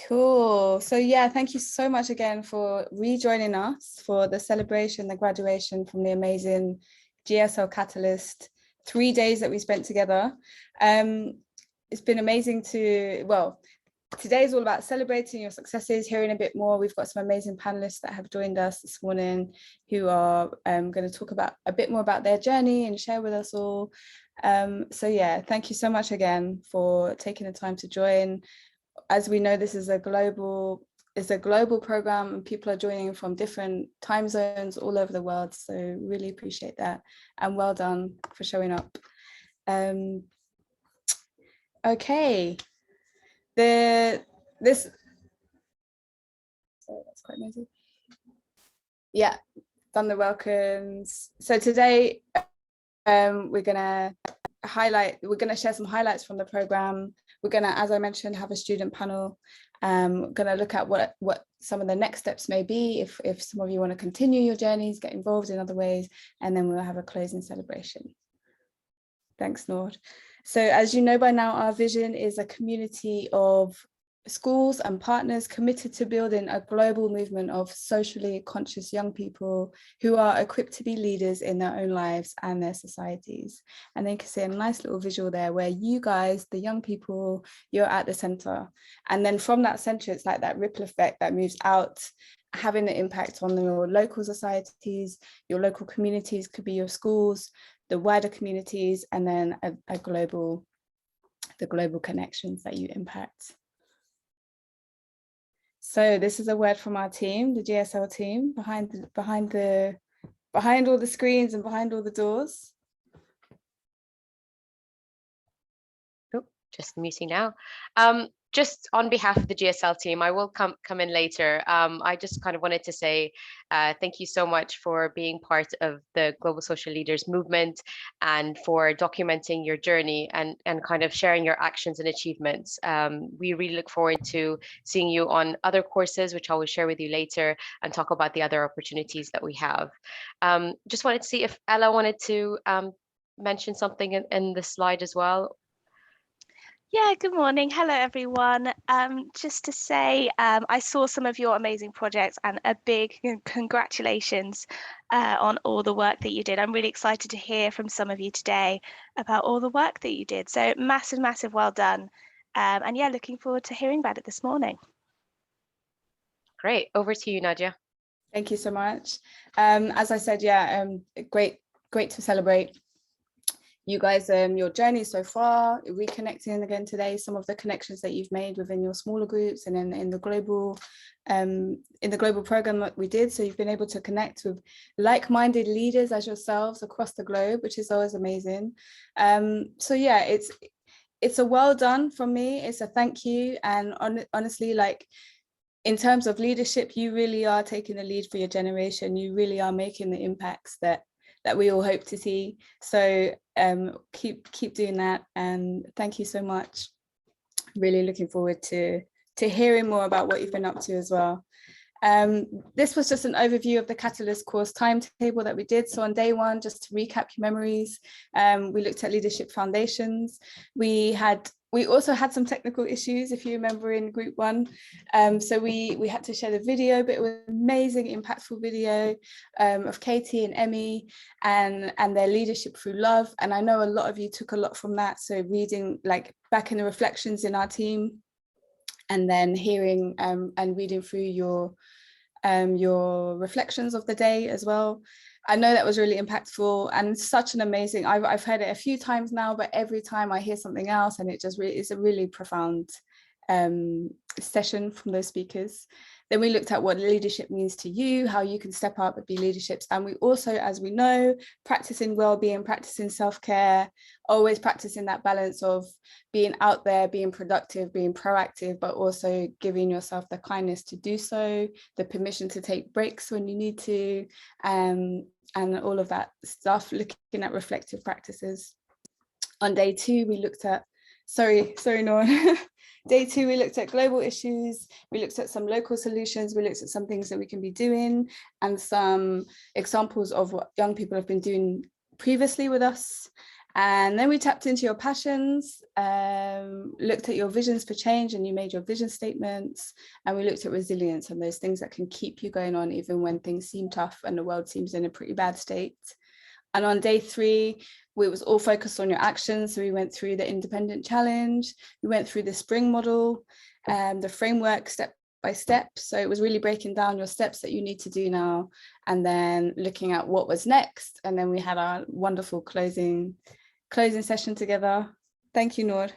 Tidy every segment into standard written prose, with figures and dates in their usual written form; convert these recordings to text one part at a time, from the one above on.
Cool. So yeah, thank you so much again for rejoining us for the celebration, the graduation from the amazing GSL Catalyst 3 days that we spent together. It's been amazing today is all about celebrating your successes, hearing a bit more. We've got some amazing panelists that have joined us this morning who are going to talk about a bit more about their journey and share with us all. So yeah, thank you so much again for taking the time to join. As we know, this is a global program and people are joining from different time zones all over the world. So really appreciate that and well done for showing up. Okay. Sorry, that's quite noisy. Yeah, done the welcomes. So today we're gonna share some highlights from the program. We're gonna, as I mentioned, have a student panel. Gonna look at what some of the next steps may be if some of you want to continue your journeys, get involved in other ways, and then we'll have a closing celebration. Thanks, Nord. So as you know by now, our vision is a community of schools and partners committed to building a global movement of socially conscious young people who are equipped to be leaders in their own lives and their societies. And then you can see a nice little visual there where you guys, the young people, you're at the center. And then from that center, it's like that ripple effect that moves out, having an impact on your local societies, your local communities, could be your schools, the wider communities, and then the global connections that you impact. So this is a word from our team, the GSL team, behind all the screens and behind all the doors. Oh, just muting now. Just on behalf of the GSL team, I will come in later. I just kind of wanted to say thank you so much for being part of the Global Social Leaders movement and for documenting your journey and kind of sharing your actions and achievements. We really look forward to seeing you on other courses, which I will share with you later, and talk about the other opportunities that we have. Just wanted to see if Ella wanted to mention something in the slide as well. Yeah, good morning. Hello, everyone. Just to say, I saw some of your amazing projects and a big congratulations on all the work that you did. I'm really excited to hear from some of you today about all the work that you did. So massive, massive well done. And yeah, looking forward to hearing about it this morning. Great. Over to you, Nadia. Thank you so much. As I said, yeah, great to celebrate you guys, your journey so far, reconnecting again today, some of the connections that you've made within your smaller groups and in the global program that we did. So you've been able to connect with like-minded leaders as yourselves across the globe, which is always amazing. So yeah, it's a well done from me. It's a thank you. And honestly, like, in terms of leadership, you really are taking the lead for your generation. You really are making the impacts that we all hope to see. So keep doing that, and thank you so much. Really looking forward to hearing more about what you've been up to as well. This was just an overview of the Catalyst course timetable that we did. So on day one, just to recap your memories, we looked at leadership foundations. We also had some technical issues, if you remember, in group one. So we had to share the video, but it was an amazing, impactful video of Katie and Emmy and their leadership through love. And I know a lot of you took a lot from that. So reading, like, back in the reflections in our team, and then hearing and reading through your reflections of the day as well. I know that was really impactful and such an amazing, I've heard it a few times now, but every time I hear something else, and it just really is a really profound session from those speakers. Then we looked at what leadership means to you, how you can step up and be leaderships. And we also, as we know, practicing well-being, practicing self-care, always practicing that balance of being out there, being productive, being proactive, but also giving yourself the kindness to do so, the permission to take breaks when you need to, and all of that stuff, looking at reflective practices. On day two, we looked at, sorry, Nora. Day two, we looked at global issues, we looked at some local solutions, we looked at some things that we can be doing, and some examples of what young people have been doing previously with us. And then we tapped into your passions, looked at your visions for change, and you made your vision statements. And we looked at resilience and those things that can keep you going on even when things seem tough and the world seems in a pretty bad state. And on day 3, we was all focused on your actions. So we went through the independent challenge, we went through the spring model, the framework step by step. So it was really breaking down your steps that you need to do now, and then looking at what was next. And then we had our wonderful closing session together. Thank you, Noor.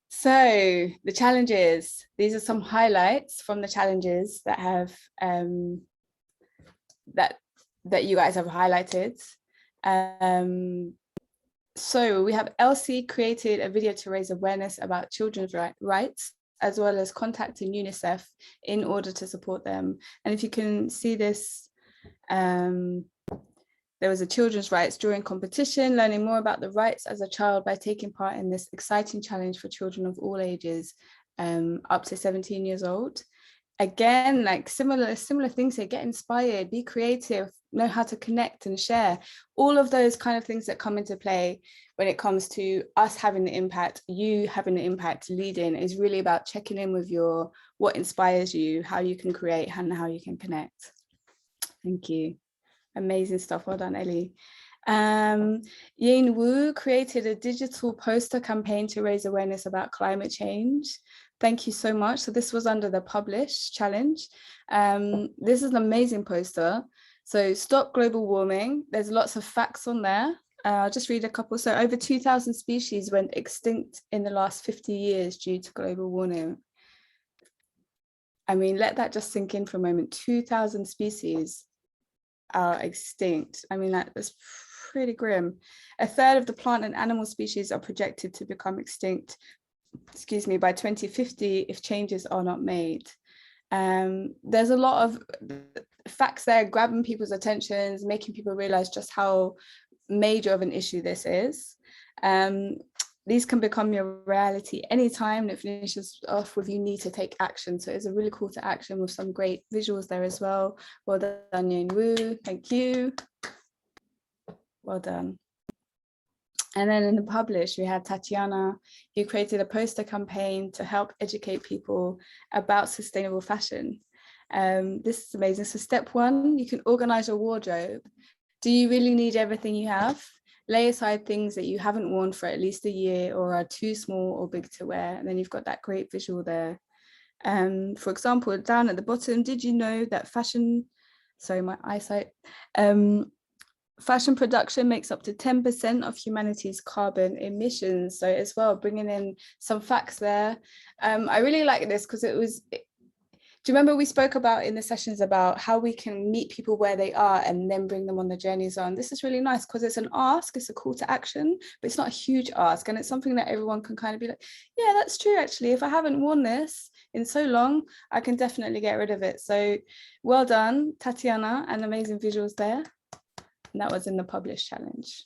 So the challenges, these are some highlights from the challenges that have that you guys have highlighted. So we have Elsie created a video to raise awareness about children's rights, as well as contacting UNICEF in order to support them. And if you can see this, there was a children's rights drawing competition, learning more about the rights as a child by taking part in this exciting challenge for children of all ages, up to 17 years old. Again, like similar things here, get inspired, be creative, know how to connect and share. All of those kind of things that come into play when it comes to us having the impact, you having the impact, leading, is really about checking in with what inspires you, how you can create, and how you can connect. Thank you. Amazing stuff. Well done, Ellie. Yin Wu created a digital poster campaign to raise awareness about climate change. Thank you so much. So this was under the Publish challenge. This is an amazing poster. So stop global warming. There's lots of facts on there. I'll just read a couple. So over 2,000 species went extinct in the last 50 years due to global warming. I mean, let that just sink in for a moment. 2,000 species are extinct. I mean, that's pretty grim. A third of the plant and animal species are projected to become extinct, by 2050 if changes are not made. There's a lot of facts there grabbing people's attentions, making people realize just how major of an issue this is. These can become your reality anytime, and it finishes off with you need to take action. So it's a really call to action with some great visuals there as well. Well done, Yin Wu. Thank you. Well done. And then in the Publish, we had Tatiana, who created a poster campaign to help educate people about sustainable fashion. This is amazing. So step 1, you can organize your wardrobe. Do you really need everything you have? Lay aside things that you haven't worn for at least a year or are too small or big to wear. And then you've got that great visual there. For example, down at the bottom, did you know that fashion production makes up to 10% of humanity's carbon emissions? So as well, bringing in some facts there. I really like this because do you remember we spoke about in the sessions about how we can meet people where they are and then bring them on the journeys on? This is really nice because it's an ask, it's a call to action, but it's not a huge ask. And it's something that everyone can kind of be like, yeah, that's true. Actually, if I haven't worn this in so long, I can definitely get rid of it. So well done, Tatiana, and amazing visuals there. And that was in the Publish challenge.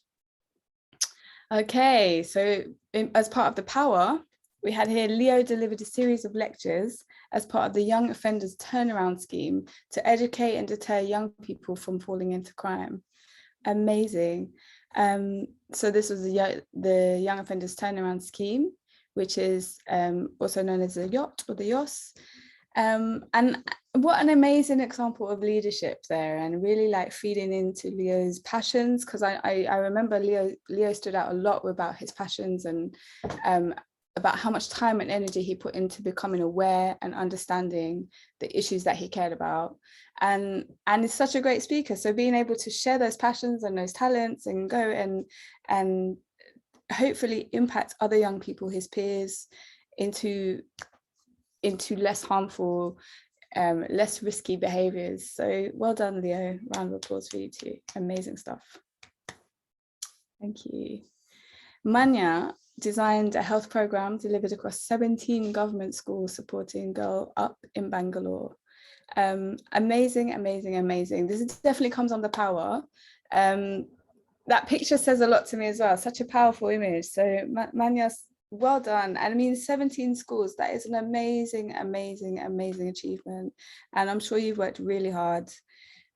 Okay, so as part of the power, we had here Leo delivered a series of lectures as part of the Young Offenders Turnaround Scheme to educate and deter young people from falling into crime. Amazing. So this was the Young Offenders Turnaround Scheme, which is also known as the YOT or the YOS. And what an amazing example of leadership there, and really like feeding into Leo's passions, because I remember Leo stood out a lot about his passions and about how much time and energy he put into becoming aware and understanding the issues that he cared about. And he's such a great speaker. So being able to share those passions and those talents and go and hopefully impact other young people, his peers, into less harmful, less risky behaviors. So well done, Leo. Round of applause for you too. Amazing stuff. Thank you. Manya designed a health program delivered across 17 government schools supporting Girl Up in Bangalore. Amazing, amazing, amazing. This definitely comes on the power. That picture says a lot to me as well. Such a powerful image. So Manya, well done. And I mean, 17 schools, that is an amazing, amazing, amazing achievement. And I'm sure you've worked really hard.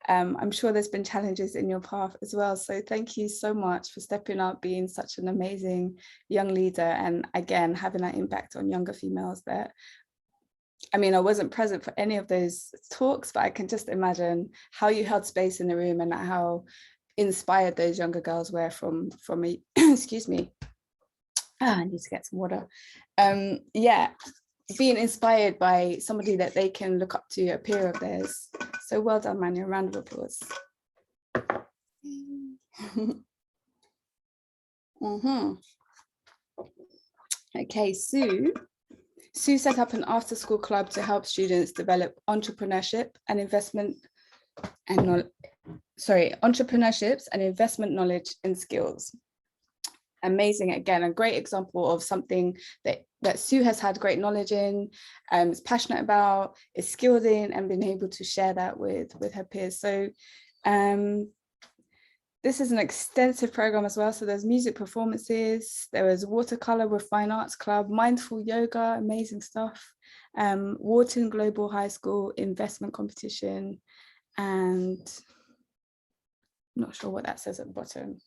I'm sure there's been challenges in your path as well. So thank you so much for stepping up, being such an amazing young leader, and again, having that impact on younger females that, I mean, I wasn't present for any of those talks, but I can just imagine how you held space in the room and how inspired those younger girls were from a, excuse me, I need to get some water. Yeah, being inspired by somebody that they can look up to, a peer of theirs. So well done, Manu. A round of applause. Okay, Sue set up an after-school club to help students develop entrepreneurship and investment and entrepreneurships and investment knowledge and skills. Amazing. Again, a great example of something that Sue has had great knowledge in, is passionate about, is skilled in, and been able to share that with her peers. So this is an extensive program as well. So there's music performances, there was watercolor with Fine Arts Club, mindful yoga, amazing stuff, Wharton Global High School investment competition, and I'm not sure what that says at the bottom,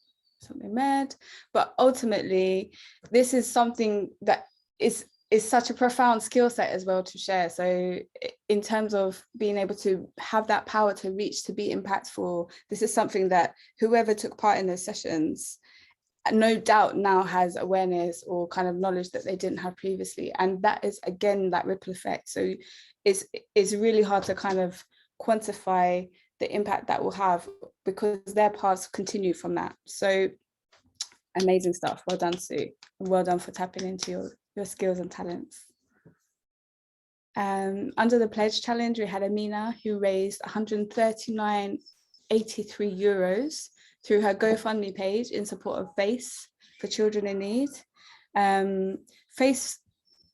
something mad, but ultimately this is something that is such a profound skill set as well to share. So in terms of being able to have that power to reach, to be impactful, this is something that whoever took part in those sessions no doubt now has awareness or kind of knowledge that they didn't have previously, and that is again that ripple effect. So it's really hard to kind of quantify the impact that will have, because their paths continue from that. So amazing stuff. Well done, Sue. And well done for tapping into your skills and talents. Under the pledge challenge, we had Amina, who raised 139.83 euros through her GoFundMe page in support of FACE for children in need. FACE,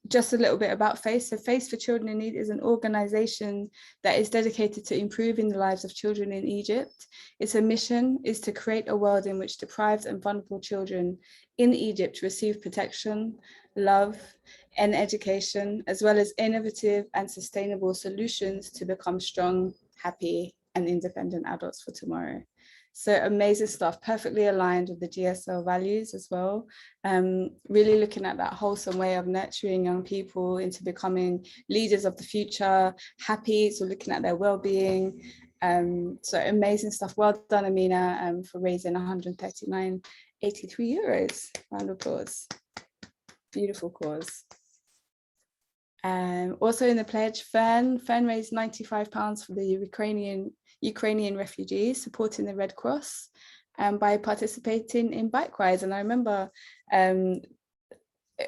just a little bit about FACE. So FACE for Children in Need is an organization that is dedicated to improving the lives of children in Egypt. Its mission is to create a world in which deprived and vulnerable children in Egypt receive protection, love, and education, as well as innovative and sustainable solutions to become strong, happy, and independent adults for tomorrow. So amazing stuff, perfectly aligned with the GSL values as well. Really looking at that wholesome way of nurturing young people into becoming leaders of the future, happy, so looking at their well-being. So amazing stuff. Well done, Amina, for raising 139.83 euros. Round of applause. Beautiful cause. Also in the pledge, Fern raised £95 for the Ukrainian refugees, supporting the Red Cross by participating in bike rides. And I remember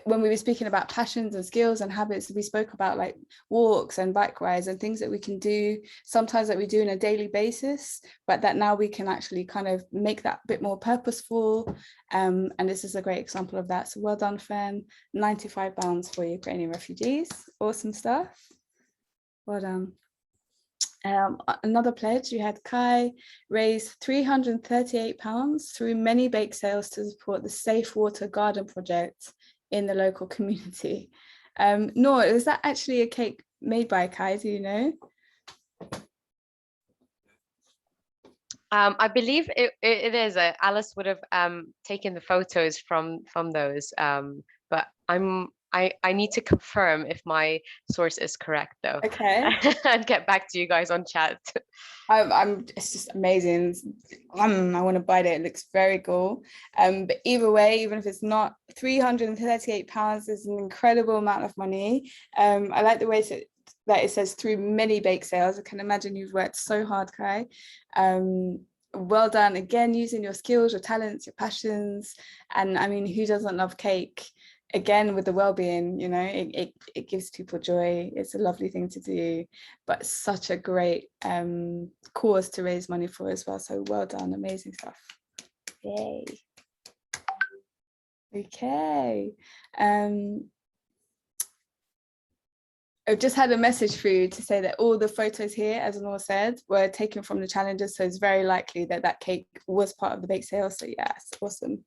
when we were speaking about passions and skills and habits, we spoke about like walks and bike rides and things that we can do sometimes that we do on a daily basis, but that now we can actually kind of make that a bit more purposeful. And this is a great example of that. So well done, Fern. £95 for Ukrainian refugees. Awesome stuff. Well done. Another pledge, you had Kai raise £338 through many bake sales to support the Safe Water Garden project in the local community. Noor, is that actually a cake made by Kai? Do you know? I believe it is. Alice would have taken the photos from those, but I need to confirm if my source is correct though. Okay. And get back to you guys on chat. It's just amazing. I want to buy it. It looks very cool. But either way, even if it's not, £338 is an incredible amount of money. I like the way that it says through many bake sales. I can imagine you've worked so hard, Kai. Well done again, using your skills, your talents, your passions. And I mean, who doesn't love cake? Again, with the well-being, you know, it gives people joy. It's a lovely thing to do, but such a great cause to raise money for as well. So well done, amazing stuff. Yay. Okay. I've just had a message through to say that all the photos here, as Noor said, were taken from the challenges. So it's very likely that that cake was part of the bake sale. So yeah, it's awesome.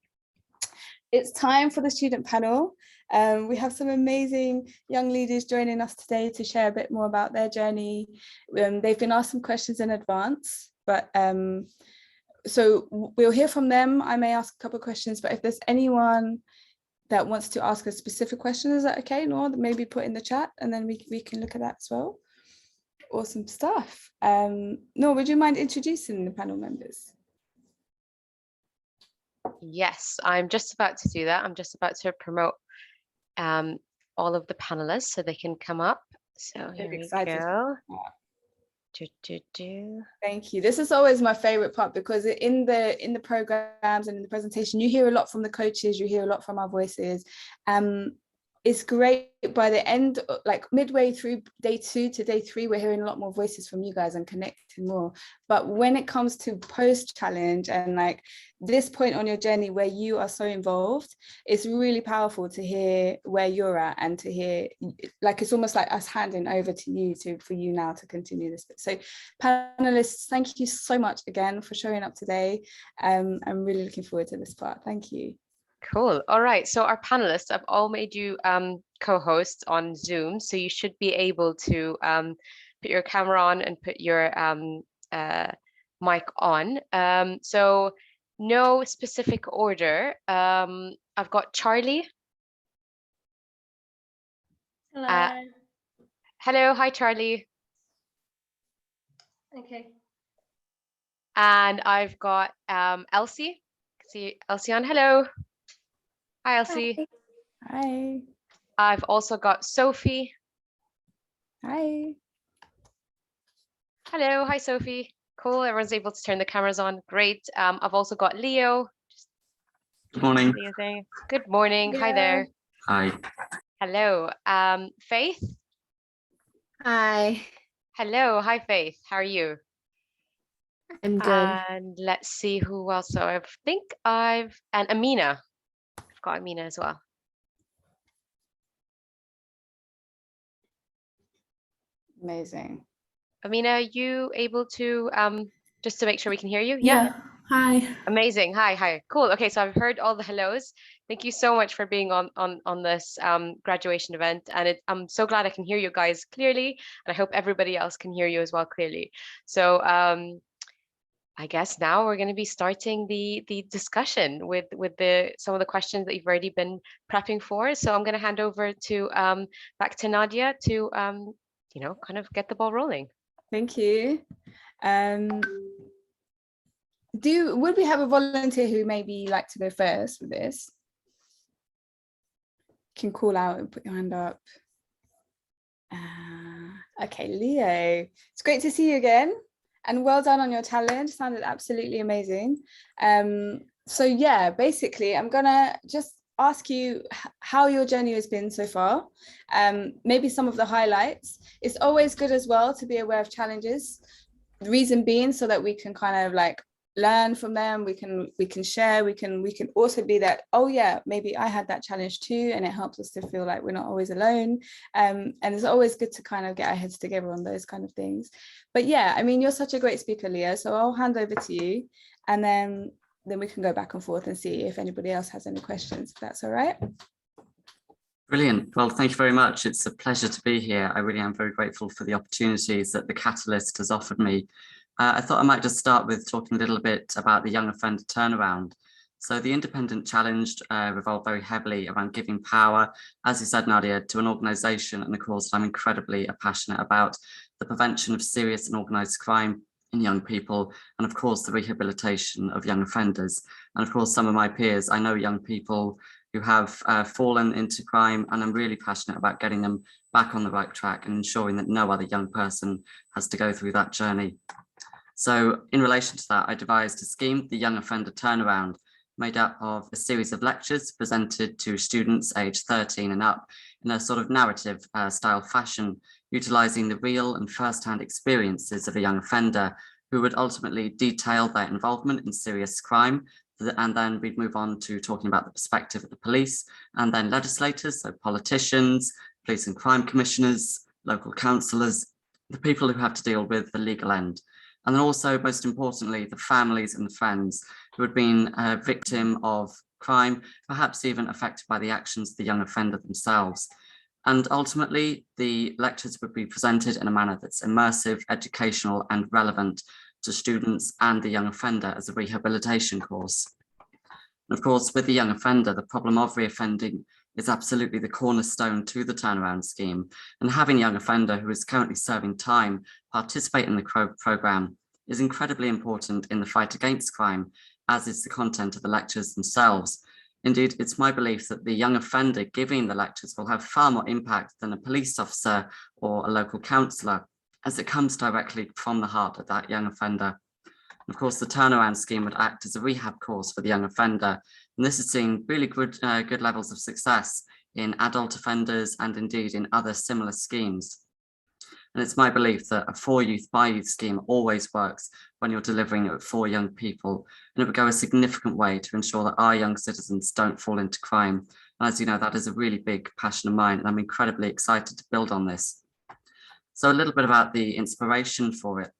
It's time for the student panel. We have some amazing young leaders joining us today to share a bit more about their journey. They've been asked some questions in advance. but so we'll hear from them. I may ask a couple of questions, but if there's anyone that wants to ask a specific question, is that okay, Noor? Maybe put in the chat and then we can look at that as well. Awesome stuff. Noor, would you mind introducing the panel members? Yes, I'm just about to do that. I'm just about to promote all of the panelists so they can come up. So here we go. Thank you. This is always my favorite part, because in the programs and in the presentation, you hear a lot from the coaches, you hear a lot from our voices. It's great. By the end, like midway through day 2 to day 3, we're hearing a lot more voices from you guys and connecting more. But when it comes to post challenge and like this point on your journey where you are so involved, it's really powerful to hear where you're at and to hear, like, it's almost like us handing over to you for you now to continue this. So panelists, thank you so much again for showing up today. I'm really looking forward to this part. Thank you. Cool. All right. So our panelists, I've all made you co-hosts on Zoom. So you should be able to put your camera on and put your mic on. So no specific order. I've got Charlie. Hello. Hello. Hi, Charlie. Okay. And I've got Elsie. See Elsie on. Hello. Hi, Elsie. Hi. I've also got Sophie. Hi. Hello. Hi, Sophie. Cool. Everyone's able to turn the cameras on. Great. I've also got Leo. Good morning. Leo saying, good morning. Yeah. Hi there. Hi. Hello. Faith. Hi, Hello. Hi, Faith. How are you? I'm good. And let's see who else. So I think and Amina. I've got Amina as well. Amazing. Amina, are you able to just to make sure we can hear you? Yeah. Hi. Amazing. Hi. Cool. Okay, so I've heard all the hellos. Thank you so much for being on this graduation event, and I'm so glad I can hear you guys clearly, and I hope everybody else can hear you as well clearly. So I guess now we're going to be starting the discussion with some of the questions that you've already been prepping for. So I'm going to hand over to back to Nadia to kind of get the ball rolling. Thank you. Would we have a volunteer who maybe like to go first with this? You can call out and put your hand up. Okay, Leo, it's great to see you again, and well done on your challenge. Sounded absolutely amazing. So yeah, basically I'm gonna just ask you how your journey has been so far, maybe some of the highlights. It's always good as well to be aware of challenges, the reason being so that we can kind of like learn from them, we can share, we can also be that, oh yeah, maybe I had that challenge too, and it helps us to feel like we're not always alone. And it's always good to kind of get our heads together on those kind of things. But yeah, I mean, you're such a great speaker, Leo, so I'll hand over to you, and then we can go back and forth and see if anybody else has any questions, if that's all right. Brilliant. Well, thank you very much. It's a pleasure to be here. I really am very grateful for the opportunities that the Catalyst has offered me. I thought I might just start with talking a little bit about the young offender turnaround. So the Independent Challenge revolved very heavily around giving power, as you said, Nadia, to an organisation and a cause that I'm incredibly passionate about, the prevention of serious and organised crime in young people, and of course the rehabilitation of young offenders. And of course some of my peers, I know young people who have fallen into crime, and I'm really passionate about getting them back on the right track and ensuring that no other young person has to go through that journey. So in relation to that, I devised a scheme, the Young Offender Turnaround, made up of a series of lectures presented to students aged 13 and up in a sort of narrative style fashion, utilising the real and first-hand experiences of a young offender who would ultimately detail their involvement in serious crime. And then we'd move on to talking about the perspective of the police and then legislators, so politicians, police and crime commissioners, local councillors, the people who have to deal with the legal end. And then also, most importantly, the families and the friends who had been a victim of crime, perhaps even affected by the actions of the young offender themselves. And ultimately, the lectures would be presented in a manner that's immersive, educational, and relevant to students and the young offender as a rehabilitation course. And of course, with the young offender, the problem of reoffending is absolutely the cornerstone to the turnaround scheme. And having a young offender who is currently serving time participate in the programme is incredibly important in the fight against crime, as is the content of the lectures themselves. Indeed, it's my belief that the young offender giving the lectures will have far more impact than a police officer or a local counsellor, as it comes directly from the heart of that young offender. Of course, the turnaround scheme would act as a rehab course for the young offender, and this has seen really good levels of success in adult offenders and indeed in other similar schemes. And it's my belief that a for youth by youth scheme always works when you're delivering it for young people, and it would go a significant way to ensure that our young citizens don't fall into crime. And as you know, that is a really big passion of mine, and I'm incredibly excited to build on this. So a little bit about the inspiration for it.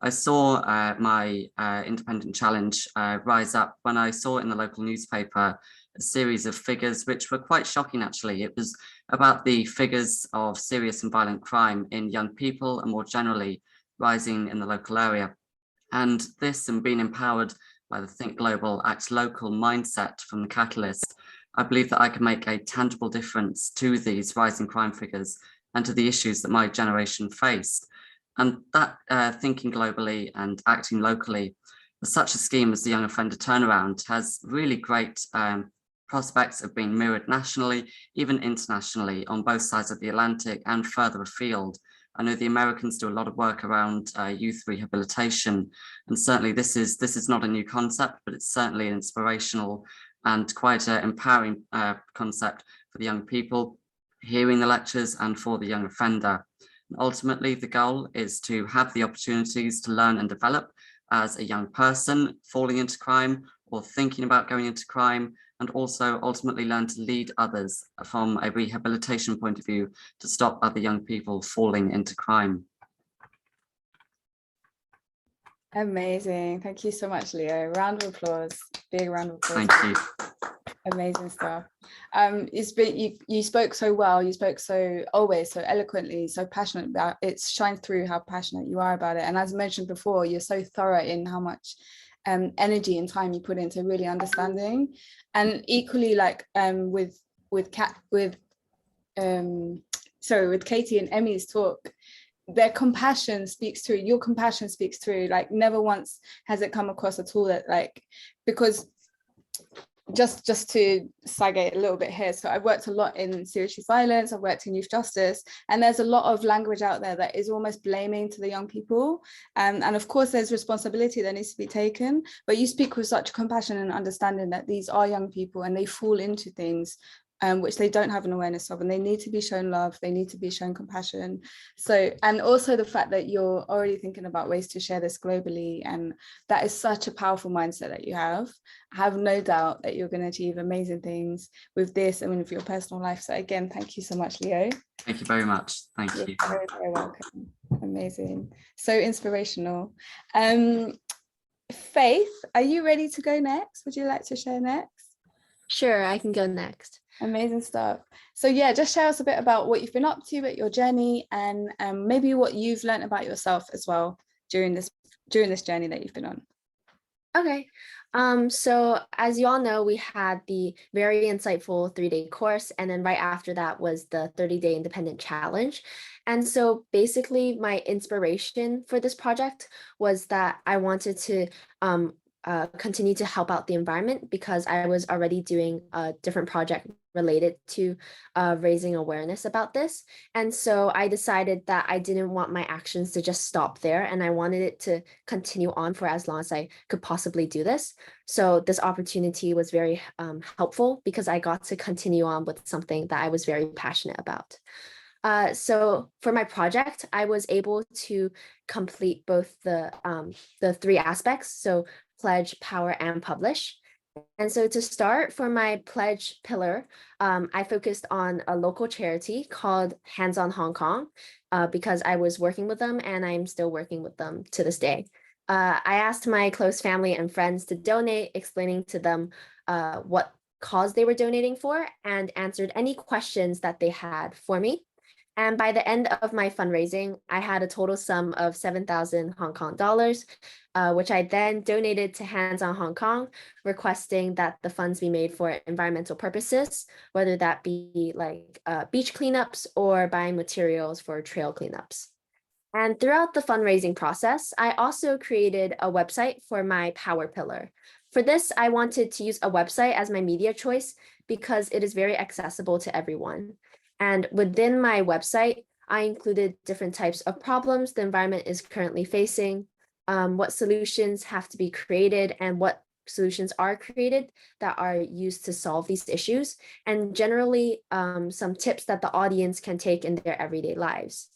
I saw my independent challenge rise up when I saw in the local newspaper a series of figures which were quite shocking, actually. It was about the figures of serious and violent crime in young people and more generally rising in the local area. And this, and being empowered by the Think Global, Act Local mindset from the Catalyst, I believe that I can make a tangible difference to these rising crime figures and to the issues that my generation faced. And that thinking globally and acting locally, with such a scheme as the Young Offender Turnaround, has really great prospects of being mirrored nationally, even internationally, on both sides of the Atlantic and further afield. I know the Americans do a lot of work around youth rehabilitation, and certainly this is not a new concept, but it's certainly an inspirational and quite an empowering concept for the young people hearing the lectures and for the young offender. Ultimately, the goal is to have the opportunities to learn and develop as a young person falling into crime or thinking about going into crime, and also ultimately learn to lead others from a rehabilitation point of view to stop other young people falling into crime. Amazing. Thank you so much, Leo. Round of applause. Big round of applause. Thank you. Amazing stuff. You spoke so well, you spoke always so eloquently, so passionate about it. Shines through how passionate you are about it. And as mentioned before, you're so thorough in how much energy and time you put into really understanding. And equally, like with Katie and Emmy's talk, their compassion speaks through, your compassion speaks through. Like never once has it come across at all that, like, because just to sag it a little bit here, so I've worked a lot in serious youth violence, I've worked in youth justice, and there's a lot of language out there that is almost blaming to the young people, and of course there's responsibility that needs to be taken, but you speak with such compassion and understanding that these are young people and they fall into things which they don't have an awareness of, and they need to be shown love, they need to be shown compassion. So, and also the fact that you're already thinking about ways to share this globally, and that is such a powerful mindset that you have. I have no doubt that you're going to achieve amazing things with this and with your personal life. So again, thank you so much, Leo. Thank you very much. Thank you. You're very, very welcome. Amazing. So inspirational. Faith, are you ready to go next? Would you like to share next? Sure, I can go next. Amazing stuff. So yeah, just share us a bit about what you've been up to at your journey, and maybe what you've learned about yourself as well during this journey that you've been on. Okay. So as you all know, we had the very insightful 3-day course, and then right after that was the 30-day independent challenge. And so basically my inspiration for this project was that I wanted to continue to help out the environment, because I was already doing a different project related to raising awareness about this. And so I decided that I didn't want my actions to just stop there, and I wanted it to continue on for as long as I could possibly do this. So this opportunity was very helpful, because I got to continue on with something that I was very passionate about. So for my project, I was able to complete both the 3 aspects, so pledge, power, and publish. And so to start, for my pledge pillar, I focused on a local charity called Hands on Hong Kong, because I was working with them and I'm still working with them to this day. I asked my close family and friends to donate, explaining to them what cause they were donating for, and answered any questions that they had for me. And by the end of my fundraising, I had a total sum of 7,000 Hong Kong dollars, which I then donated to Hands on Hong Kong, requesting that the funds be made for environmental purposes, whether that be like beach cleanups or buying materials for trail cleanups. And throughout the fundraising process, I also created a website for my power pillar. For this, I wanted to use a website as my media choice because it is very accessible to everyone. And within my website, I included different types of problems the environment is currently facing, what solutions have to be created, and what solutions are created that are used to solve these issues, and generally some tips that the audience can take in their everyday lives.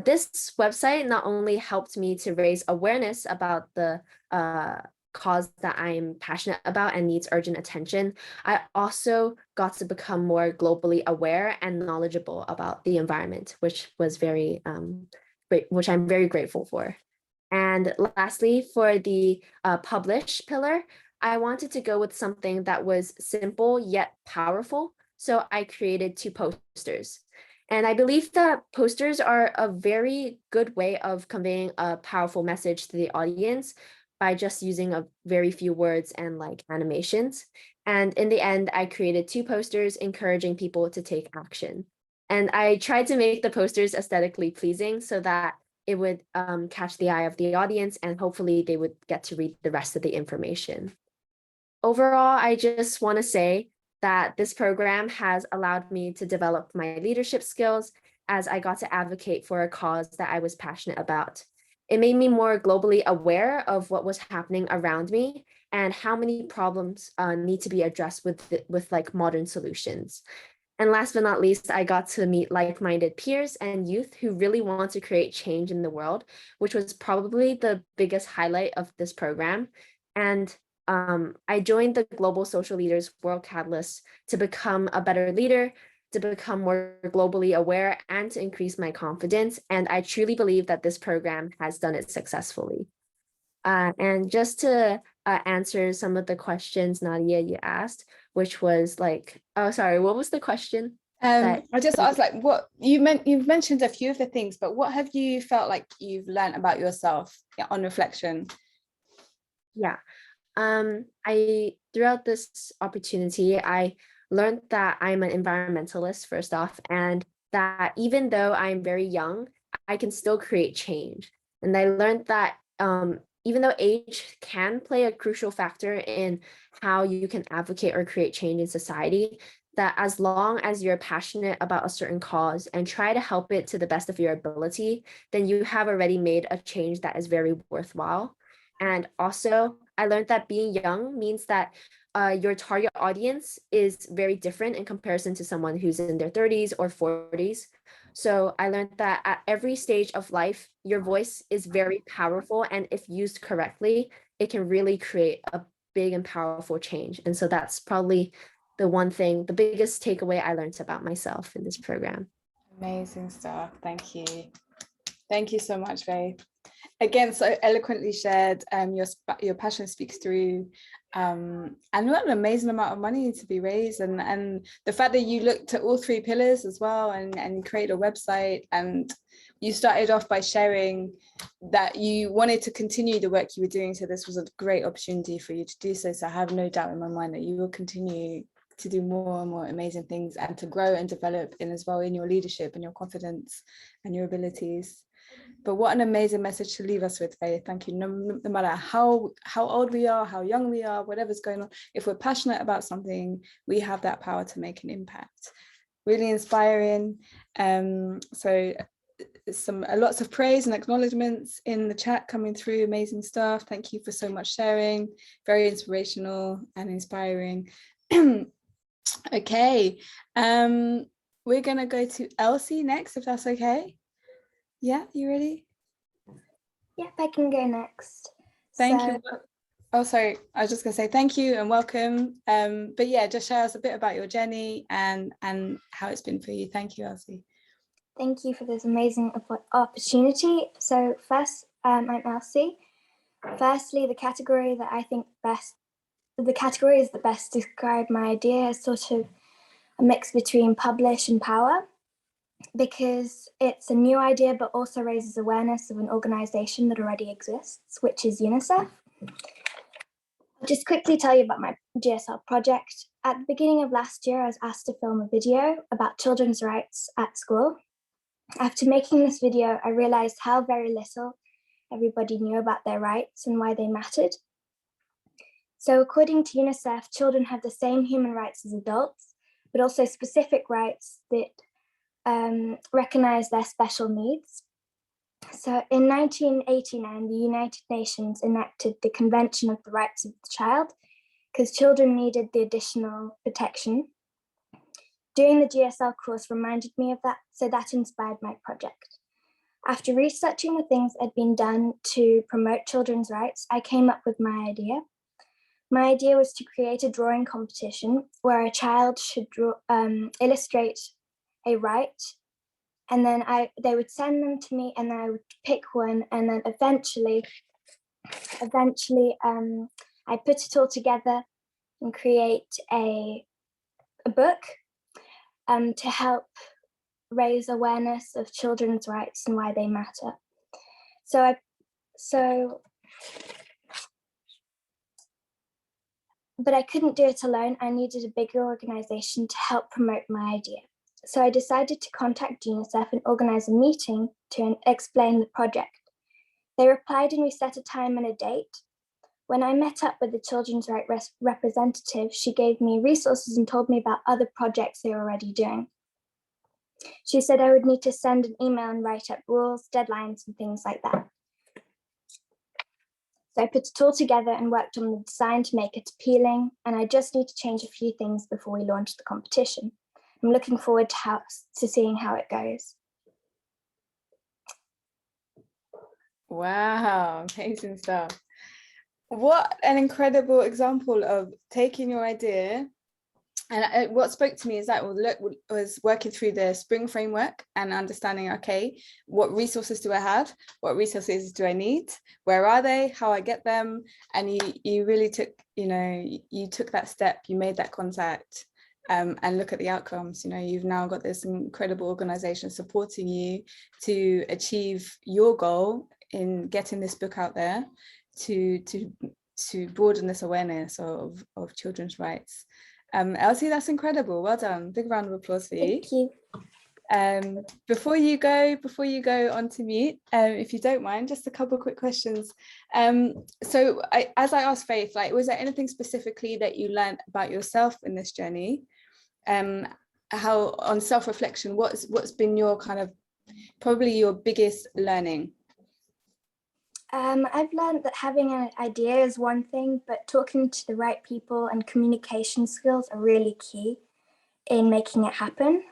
This website not only helped me to raise awareness about the cause that I'm passionate about and needs urgent attention, I also got to become more globally aware and knowledgeable about the environment, which was which I'm very grateful for. And lastly, for the publish pillar, I wanted to go with something that was simple yet powerful. So I created 2 posters. And I believe that posters are a very good way of conveying a powerful message to the audience by just using a very few words and like animations. And in the end, I created 2 posters encouraging people to take action. And I tried to make the posters aesthetically pleasing so that it would catch the eye of the audience and hopefully they would get to read the rest of the information. Overall, I just want to say that this program has allowed me to develop my leadership skills as I got to advocate for a cause that I was passionate about. It made me more globally aware of what was happening around me and how many problems need to be addressed with like modern solutions. And last but not least, I got to meet like-minded peers and youth who really want to create change in the world, which was probably the biggest highlight of this program. And I joined the Global Social Leaders World Catalyst to become a better leader, to become more globally aware, and to increase my confidence. And I truly believe that this program has done it successfully. And just to answer some of the questions, Nadia, you asked, which was like, oh, sorry, what was the question? I just asked, like, what you've mentioned a few of the things, but what have you felt like you've learned about yourself on reflection? Yeah, throughout this opportunity, I learned that I'm an environmentalist first off, and that even though I'm very young, I can still create change. And I learned that even though age can play a crucial factor in how you can advocate or create change in society, that as long as you're passionate about a certain cause and try to help it to the best of your ability, then you have already made a change that is very worthwhile. And also, I learned that being young means that your target audience is very different in comparison to someone who's in their 30s or 40s. So I learned that at every stage of life, your voice is very powerful. And if used correctly, it can really create a big and powerful change. And so that's probably the biggest takeaway I learned about myself in this program. Amazing stuff. Thank you. Thank you so much, Faith. Again, so eloquently shared. Your passion speaks through, and what an amazing amount of money to be raised, and the fact that you looked at all 3 pillars as well, and created a website, and you started off by sharing that you wanted to continue the work you were doing. So this was a great opportunity for you to do so. So I have no doubt in my mind that you will continue to do more and more amazing things and to grow and develop in as well in your leadership and your confidence and your abilities. But what an amazing message to leave us with, Faith. Thank you. No matter how old we are, how young we are, whatever's going on, if we're passionate about something, we have that power to make an impact. Really inspiring. So lots of praise and acknowledgements in the chat coming through. Amazing stuff. Thank you for so much sharing. Very inspirational and inspiring. Okay. We're gonna go to Elsie next, if that's okay. Yeah, you ready? Yep, I can go next. Thank you. Oh, sorry. I was just going to say thank you and welcome. But yeah, just share us a bit about your journey and how it's been for you. Thank you, Elsie. Thank you for this amazing opportunity. So first, I'm Elsie. Firstly, the categories that best describe my idea is sort of a mix between publish and power. because it's a new idea but also raises awareness of an organisation that already exists, which is UNICEF. I'll just quickly tell you about my GSL project. At the beginning of last year, I was asked to film a video about children's rights at school. After making this video, I realised how very little everybody knew about their rights and why they mattered. So according to UNICEF, children have the same human rights as adults, but also specific rights that recognise their special needs. So in 1989, the United Nations enacted the Convention of the Rights of the Child because children needed the additional protection. Doing the GSL course reminded me of that, so that inspired my project. After researching the things that had been done to promote children's rights, I came up with my idea. My idea was to create a drawing competition where a child should illustrate a right, and then they would send them to me, and then I would pick one, and then eventually I put it all together and create a book to help raise awareness of children's rights and why they matter. But I couldn't do it alone. I needed a bigger organisation to help promote my idea. So I decided to contact UNICEF and organise a meeting to explain the project. They replied and we set a time and a date. When I met up with the children's rights representative, she gave me resources and told me about other projects they were already doing. She said I would need to send an email and write up rules, deadlines, and things like that. So I put it all together and worked on the design to make it appealing, and I just need to change a few things before we launch the competition. I'm looking forward to seeing how it goes. Wow, amazing stuff. What an incredible example of taking your idea. And what spoke to me is that was working through the spring framework and understanding, okay, what resources do I have? What resources do I need? Where are they? How I get them? And you really took, you took that step, you made that contact, and look at the outcomes. You've now got this incredible organization supporting you to achieve your goal in getting this book out there to broaden this awareness of children's rights. Elsie, that's incredible. Well done. Big round of applause for you. Thank you. Before you go on to mute, if you don't mind, just a couple of quick questions. So as I asked Faith, was there anything specifically that you learned about yourself in this journey? How on self-reflection, what's been your probably your biggest learning? I've learned that having an idea is one thing, but talking to the right people and communication skills are really key in making it happen.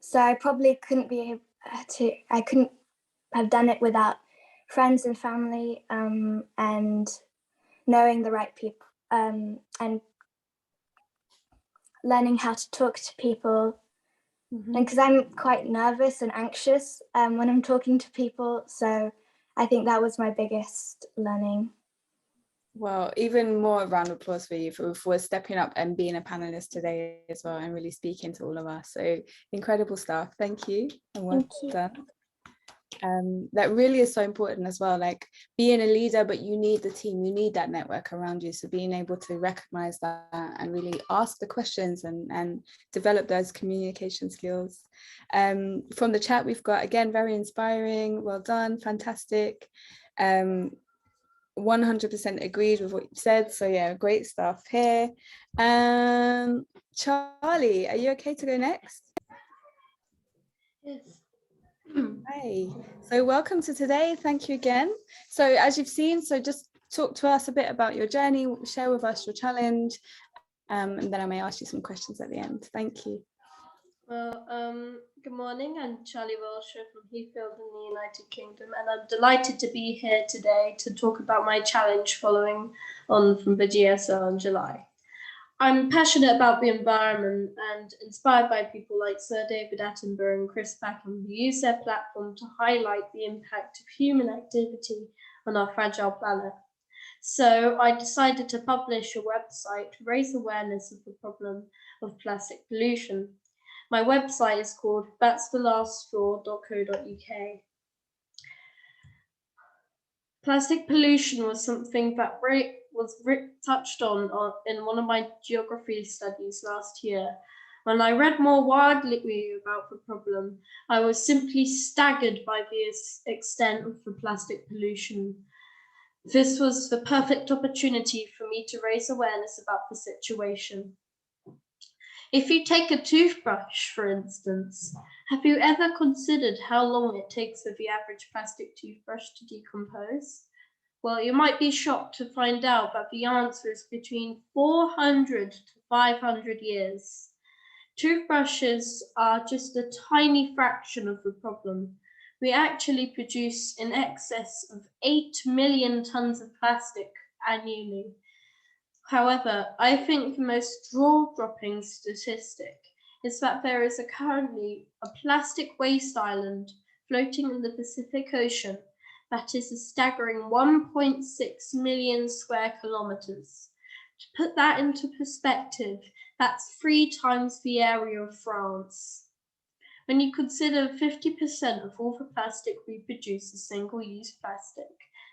So I probably couldn't I couldn't have done it without friends and family, and knowing the right people, and learning how to talk to people. And because I'm quite nervous and anxious when I'm talking to people, so I think that was my biggest learning. Well, even more round of applause for you for stepping up and being a panelist today as well, and really speaking to all of us. So incredible stuff. Thank you. And well done. That really is so important as well, being a leader, but you need the team, you need that network around you. So being able to recognize that and really ask the questions and develop those communication skills. From the chat, we've got, again, very inspiring, well done, fantastic. 100% agreed with what you said. So yeah, great stuff here. Charlie, are you okay to go next? Yes. Hi, so welcome to today. Thank you again. So as you've seen, just talk to us a bit about your journey, share with us your challenge, and then I may ask you some questions at the end. Thank you. Well, good morning. I'm Charlie Wilshire from Heathfield in the United Kingdom, and I'm delighted to be here today to talk about my challenge following on from the GSL in July. I'm passionate about the environment and inspired by people like Sir David Attenborough and Chris Packham, who use their platform to highlight the impact of human activity on our fragile planet. So I decided to publish a website to raise awareness of the problem of plastic pollution. My website is called that'sthelaststraw.co.uk. Plastic pollution was something that was touched on in one of my geography studies last year. When I read more widely about the problem, I was simply staggered by the extent of the plastic pollution. This was the perfect opportunity for me to raise awareness about the situation. If you take a toothbrush, for instance, have you ever considered how long it takes for the average plastic toothbrush to decompose? Well, you might be shocked to find out that the answer is between 400 to 500 years. Toothbrushes are just a tiny fraction of the problem. We actually produce in excess of 8 million tons of plastic annually. However, I think the most jaw-dropping statistic is that there is currently a plastic waste island floating in the Pacific Ocean that is a staggering 1.6 million square kilometers. To put that into perspective, that's 3 times the area of France. When you consider 50% of all the plastic we produce is single-use plastic,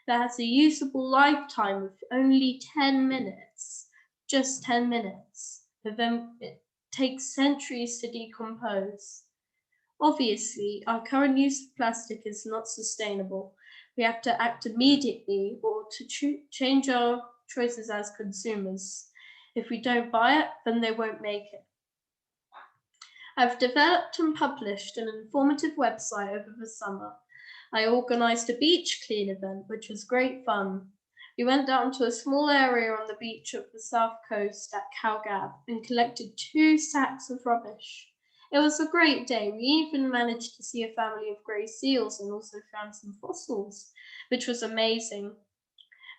that has a usable lifetime of only 10 minutes, just 10 minutes, but then it takes centuries to decompose. Obviously, our current use of plastic is not sustainable. We have to act immediately or to change our choices as consumers. If we don't buy it, then they won't make it. I've developed and published an informative website over the summer. I organised a beach clean event, which was great fun. We went down to a small area on the beach of the south coast at Calgab and collected 2 sacks of rubbish. It was a great day. We even managed to see a family of grey seals and also found some fossils, which was amazing.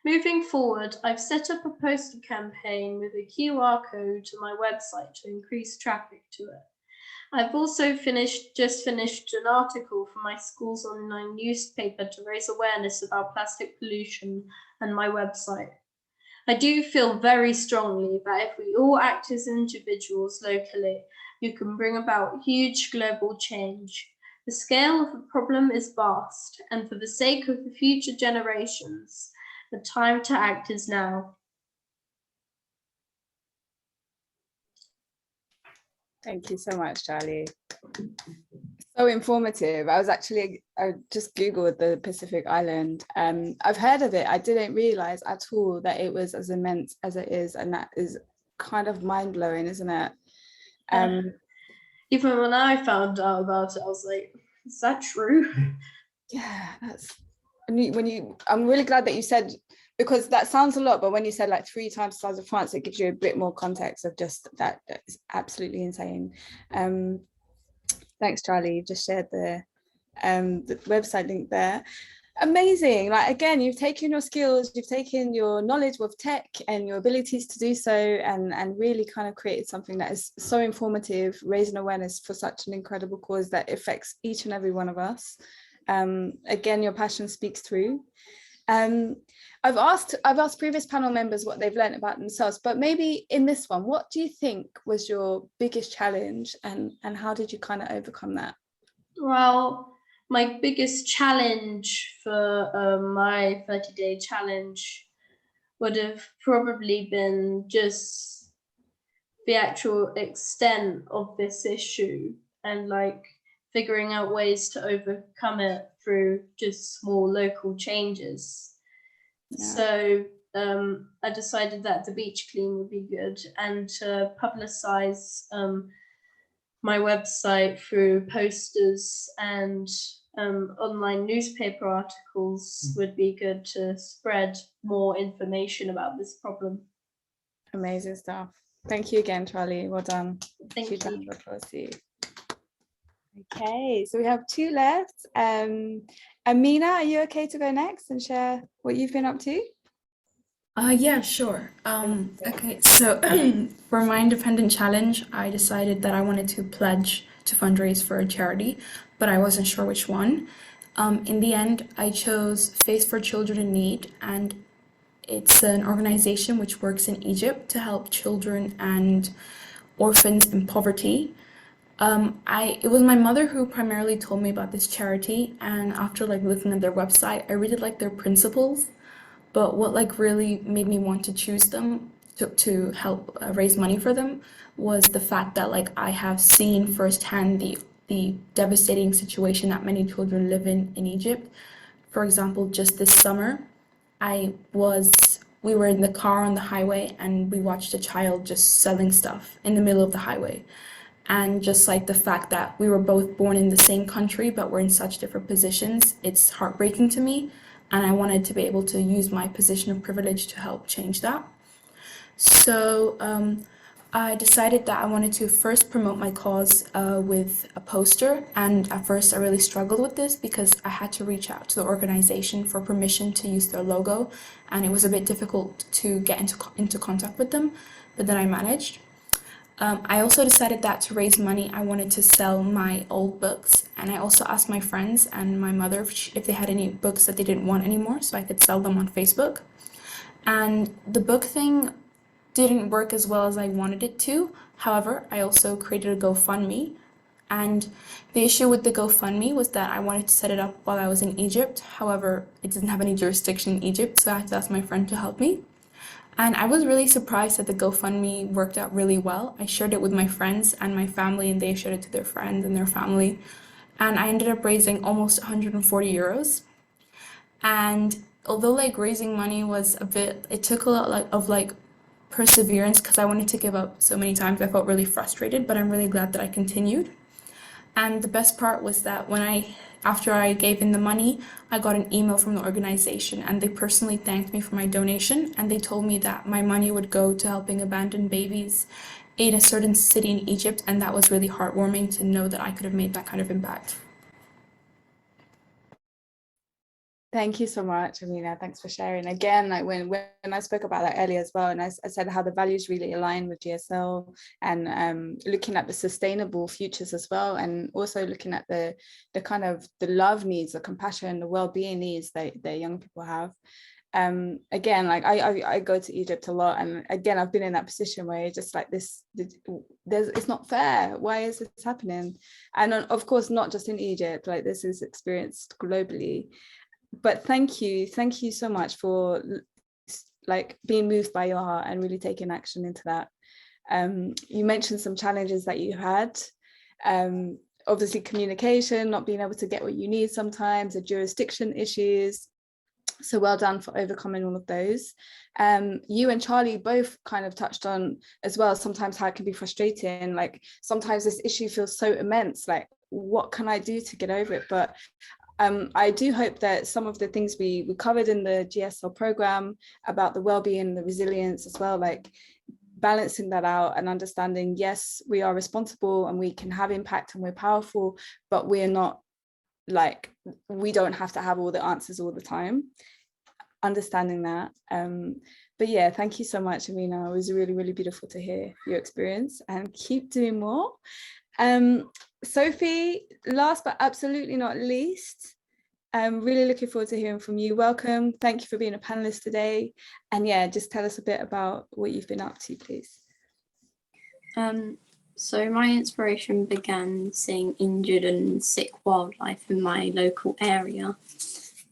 Moving forward, I've set up a poster campaign with a QR code to my website to increase traffic to it. I've also just finished an article for my school's online newspaper to raise awareness about plastic pollution and my website. I do feel very strongly that if we all act as individuals locally, you can bring about huge global change. The scale of the problem is vast, and for the sake of the future generations, the time to act is now. Thank you so much, Charlie. So informative. I just Googled the Pacific Island. I've heard of it. I didn't realize at all that it was as immense as it is, and that is kind of mind-blowing, isn't it? Even when I found out about it, I was like, is that true? Yeah, I'm really glad that you said, because that sounds a lot, but when you said like 3 times the size of France, it gives you a bit more context of just that. It's absolutely insane. Thanks, Charlie. You've just shared the website link there. Amazing. Like, again, you've taken your skills, you've taken your knowledge of tech and your abilities to do so, and really kind of created something that is so informative, raising awareness for such an incredible cause that affects each and every one of us. Again, your passion speaks through. I've asked previous panel members what they've learned about themselves, but maybe in this one, what do you think was your biggest challenge, and how did you kind of overcome that? Well, my biggest challenge for my 30-day challenge would have probably been just the actual extent of this issue and like figuring out ways to overcome it through just small local changes. Yeah. So I decided that the beach clean would be good, and to publicize my website through posters and online newspaper articles would be good to spread more information about this problem. Amazing stuff. Thank you again, Charlie. Well done. Thank you. Round of applause to you. Okay, so we have 2 left. Amina, are you okay to go next and share what you've been up to? Yeah, sure. Okay, so for my independent challenge, I decided that I wanted to pledge to fundraise for a charity, but I wasn't sure which one. In the end, I chose Face for Children in Need, and it's an organization which works in Egypt to help children and orphans in poverty. It was my mother who primarily told me about this charity, and after like looking at their website, I really liked their principles. But what like really made me want to choose them to help raise money for them was the fact that like I have seen firsthand the devastating situation that many children live in Egypt. For example, just this summer, we were in the car on the highway and we watched a child just selling stuff in the middle of the highway. And just like the fact that we were both born in the same country, but we're in such different positions, it's heartbreaking to me. And I wanted to be able to use my position of privilege to help change that. So I decided that I wanted to first promote my cause with a poster. And at first I really struggled with this because I had to reach out to the organization for permission to use their logo. And it was a bit difficult to get into contact with them, but then I managed. I also decided that to raise money, I wanted to sell my old books. And I also asked my friends and my mother if they had any books that they didn't want anymore, so I could sell them on Facebook. And the book thing didn't work as well as I wanted it to. However, I also created a GoFundMe. And the issue with the GoFundMe was that I wanted to set it up while I was in Egypt. However, it didn't have any jurisdiction in Egypt, so I had to ask my friend to help me. And I was really surprised that the GoFundMe worked out really well. I shared it with my friends and my family, and they shared it to their friends and their family. And I ended up raising almost 140 euros. And although like raising money was it took a lot of perseverance because I wanted to give up so many times. I felt really frustrated, but I'm really glad that I continued. And the best part was that after I gave in the money, I got an email from the organization and they personally thanked me for my donation, and they told me that my money would go to helping abandoned babies in a certain city in Egypt, and that was really heartwarming to know that I could have made that kind of impact. Thank you so much, Amina. Thanks for sharing. Again, like when I spoke about that earlier as well, and I said how the values really align with GSL, and looking at the sustainable futures as well, and also looking at the kind of the love needs, the compassion, the well-being needs that young people have. Again, like I go to Egypt a lot, and again I've been in that position where it's just like it's not fair. Why is this happening? And of course not just in Egypt, like this is experienced globally. But thank you so much for like being moved by your heart and really taking action into that. You mentioned some challenges that you had, obviously communication, not being able to get what you need sometimes, the jurisdiction issues. So well done for overcoming all of those. You and Charlie both kind of touched on as well sometimes how it can be frustrating, like sometimes this issue feels so immense, like what can I do to get over it? But I do hope that some of the things we covered in the GSL program about the well-being, the resilience as well, like balancing that out and understanding, yes, we are responsible and we can have impact and we're powerful, but we're not like, we don't have to have all the answers all the time. Understanding that. But yeah, thank you so much, Amina. It was really, really beautiful to hear your experience, and keep doing more. Sophie, last but absolutely not least, I'm really looking forward to hearing from you. Welcome. Thank you for being a panelist today. And yeah, just tell us a bit about what you've been up to, please. So my inspiration began seeing injured and sick wildlife in my local area.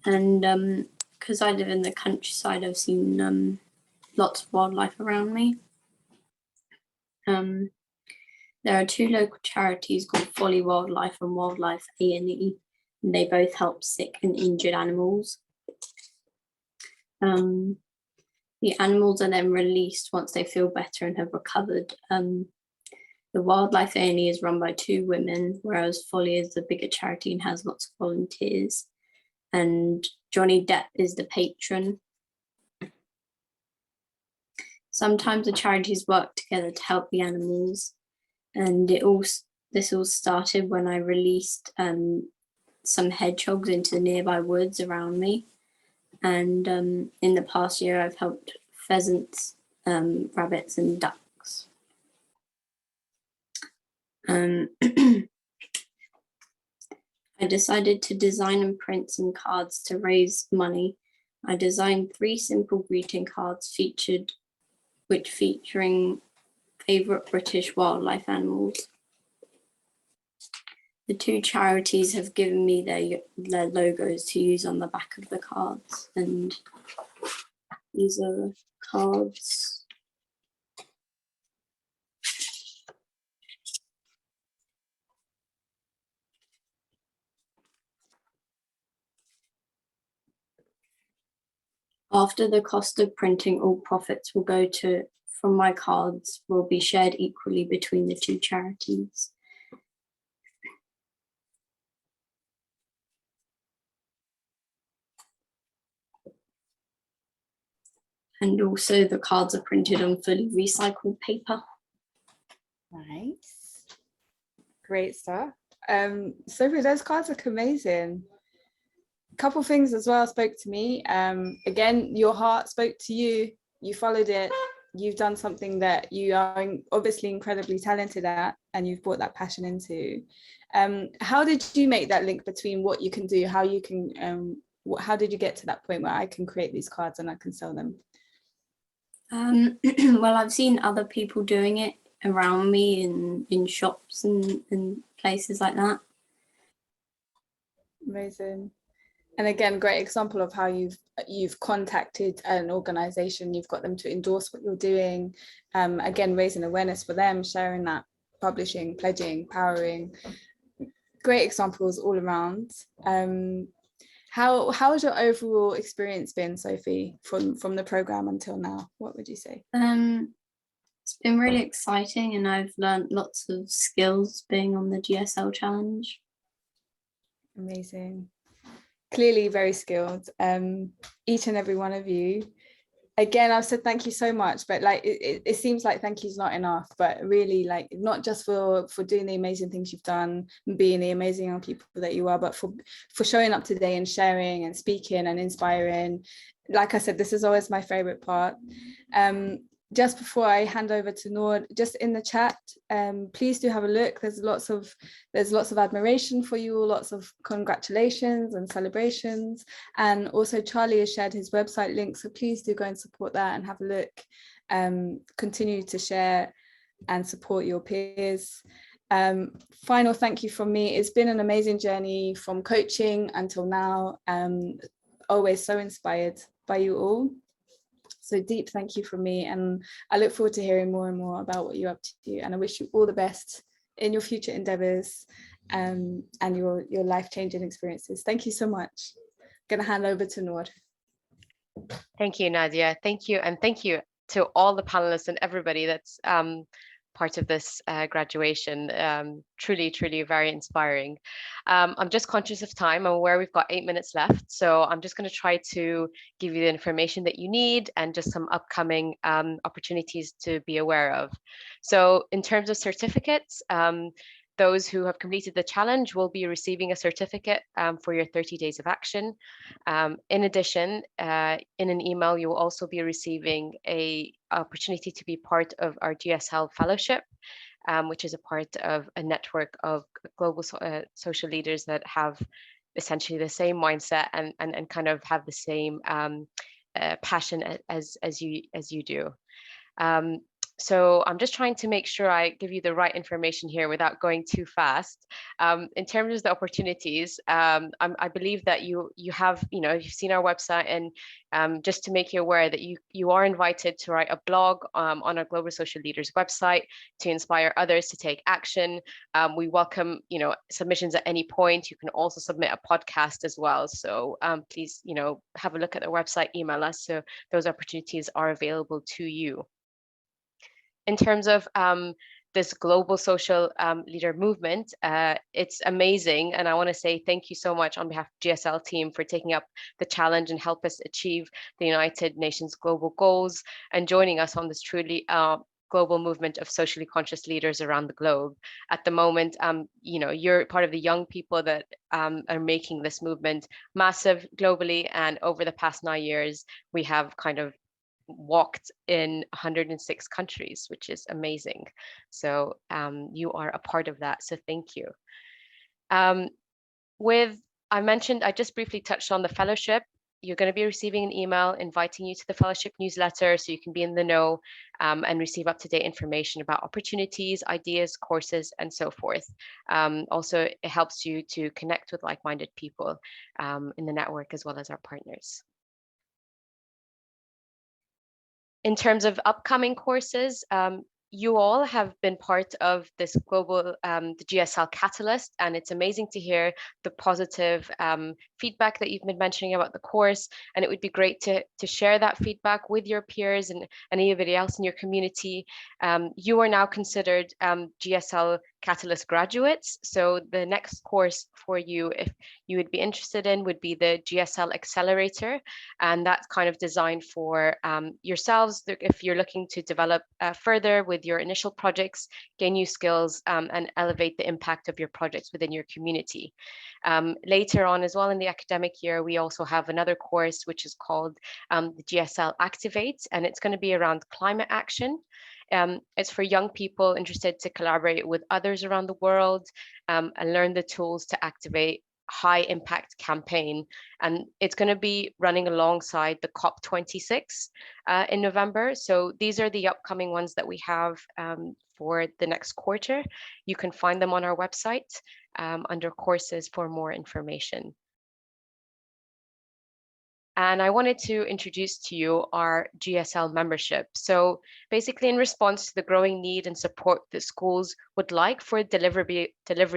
And because I live in the countryside, I've seen lots of wildlife around me. There are two local charities called Folly Wildlife and Wildlife A&E, and they both help sick and injured animals. The animals are then released once they feel better and have recovered. The Wildlife A&E is run by two women, whereas Folly is the bigger charity and has lots of volunteers. And Johnny Depp is the patron. Sometimes the charities work together to help the animals. And this all started when I released some hedgehogs into the nearby woods around me. And in the past year, I've helped pheasants, rabbits, and ducks. I decided to design and print some cards to raise money. I designed 3 simple greeting cards featuring favourite British wildlife animals. the two charities have given me their logos to use on the back of the cards, and these are cards. After the cost of printing, all profits will go from my cards will be shared equally between the two charities. And also the cards are printed on fully recycled paper. Nice. Great stuff. Sophie, those cards look amazing. A couple things as well spoke to me. Again, your heart spoke to you. You followed it. You've done something that you are obviously incredibly talented at, and you've brought that passion into. How did you make that link between what you can do, how you can, how did you get to that point where I can create these cards and I can sell them? Well, I've seen other people doing it around me in shops and places like that. Amazing. And again, great example of how you've contacted an organization, you've got them to endorse what you're doing. Again, raising awareness for them, sharing that, publishing, pledging, powering. Great examples all around. How has your overall experience been, Sophie, from the program until now? What would you say? It's been really exciting, and I've learned lots of skills being on the GSL challenge. Amazing. Clearly very skilled, each and every one of you. Again, I've said thank you so much, but like it seems like thank you is not enough, but really, like, not just for doing the amazing things you've done and being the amazing young people that you are, but for showing up today and sharing and speaking and inspiring. Like I said, this is always my favorite part. Just before I hand over to Noor, just in the chat, please do have a look. There's lots of admiration for you, lots of congratulations and celebrations. And also Charlie has shared his website link, so please do go and support that and have a look. Continue to share and support your peers. Final thank you from me. It's been an amazing journey from coaching until now. Always so inspired by you all. So deep thank you from me, and I look forward to hearing more and more about what you're up to, and I wish you all the best in your future endeavors and your life-changing experiences. Thank you so much. I'm gonna hand over to Noor. Thank you, Nadia. Thank you, and thank you to all the panelists and everybody that's part of this graduation. Truly, truly very inspiring. I'm just conscious of time. I'm aware we've got 8 minutes left, so I'm just going to try to give you the information that you need and just some upcoming opportunities to be aware of. So in terms of certificates, those who have completed the challenge will be receiving a certificate for your 30 days of action. In addition, in an email, you will also be receiving an opportunity to be part of our GSL fellowship, which is a part of a network of global social leaders that have essentially the same mindset and kind of have the same passion as you do. So I'm just trying to make sure I give you the right information here without going too fast. In terms of the opportunities, I believe that you have, you've seen our website, and just to make you aware that you are invited to write a blog on our Global Social Leaders website to inspire others to take action. We welcome, submissions at any point. You can also submit a podcast as well. So please, have a look at the website, email us, so those opportunities are available to you. In terms of this global social leader movement, it's amazing. And I want to say thank you so much on behalf of GSL team for taking up the challenge and help us achieve the United Nations global goals and joining us on this truly global movement of socially conscious leaders around the globe. At the moment, you're part of the young people that are making this movement massive globally. And over the past 9 years, we have kind of walked in 106 countries, which is amazing. So you are a part of that. So thank you. I just briefly touched on the fellowship. you're going to be receiving an email inviting you to the fellowship newsletter so you can be in the know and receive up-to-date information about opportunities, ideas, courses, and so forth. Also, it helps you to connect with like-minded people in the network as well as our partners. In terms of upcoming courses, you all have been part of this global, the GSL Catalyst, and it's amazing to hear the positive feedback that you've been mentioning about the course. And it would be great to share that feedback with your peers and anybody else in your community. You are now considered GSL Catalyst graduates. So the next course for you, if you would be interested in, would be the Gsl Accelerator. And that's kind of designed for yourselves, if you're looking to develop further with your initial projects, gain new skills, and elevate the impact of your projects within your community. Later on as well in the academic year, we also have another course which is called the Gsl Activate, and it's going to be around climate action. It's for young people interested to collaborate with others around the world and learn the tools to activate high impact campaign. And it's going to be running alongside the COP26 in November. So these are the upcoming ones that we have for the next quarter. You can find them on our website under courses for more information. And I wanted to introduce to you our GSL membership. So basically, in response to the growing need and support that schools would like for delivery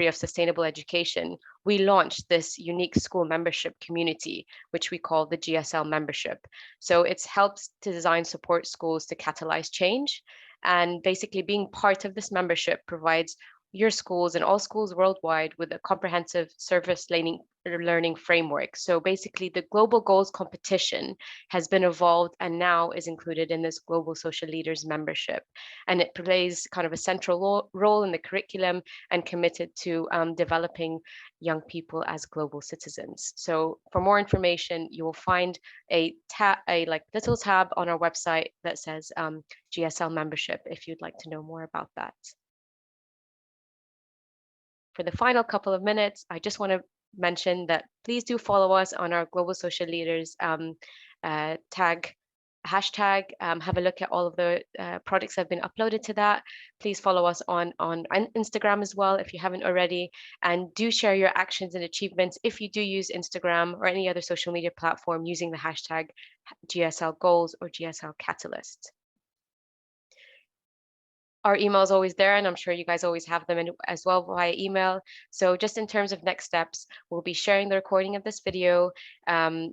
of sustainable education, we launched this unique school membership community, which we call the GSL membership. So it helps to design support schools to catalyze change. And basically being part of this membership provides your schools and all schools worldwide with a comprehensive service learning framework. So basically the Global Goals competition has been evolved and now is included in this Global Social Leaders membership. And it plays kind of a central role in the curriculum and committed to developing young people as global citizens. So for more information, you will find a little tab on our website that says GSL membership if you'd like to know more about that. For the final couple of minutes, I just want to mention that please do follow us on our Global Social Leaders hashtag. Have a look at all of the projects that have been uploaded to that. Please follow us on Instagram as well if you haven't already, and do share your actions and achievements if you do use Instagram or any other social media platform using the hashtag GSL Goals or GSL Catalyst. Our email is always there, and I'm sure you guys always have them as well via email. So just in terms of next steps, we'll be sharing the recording of this video, and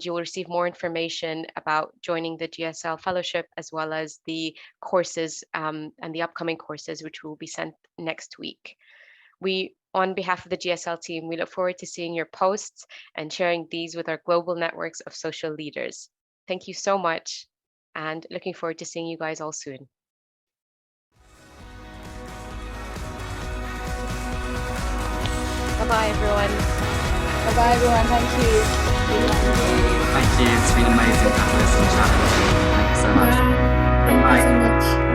you'll receive more information about joining the GSL Fellowship, as well as the courses and the upcoming courses, which will be sent next week. On behalf of the GSL team, we look forward to seeing your posts and sharing these with our global networks of social leaders. Thank you so much, and looking forward to seeing you guys all soon. Bye-bye, everyone. Bye-bye, everyone. Thank you. Thank you. It's been amazing, Panelists and Challenge. Thank you so much. Thank you so much.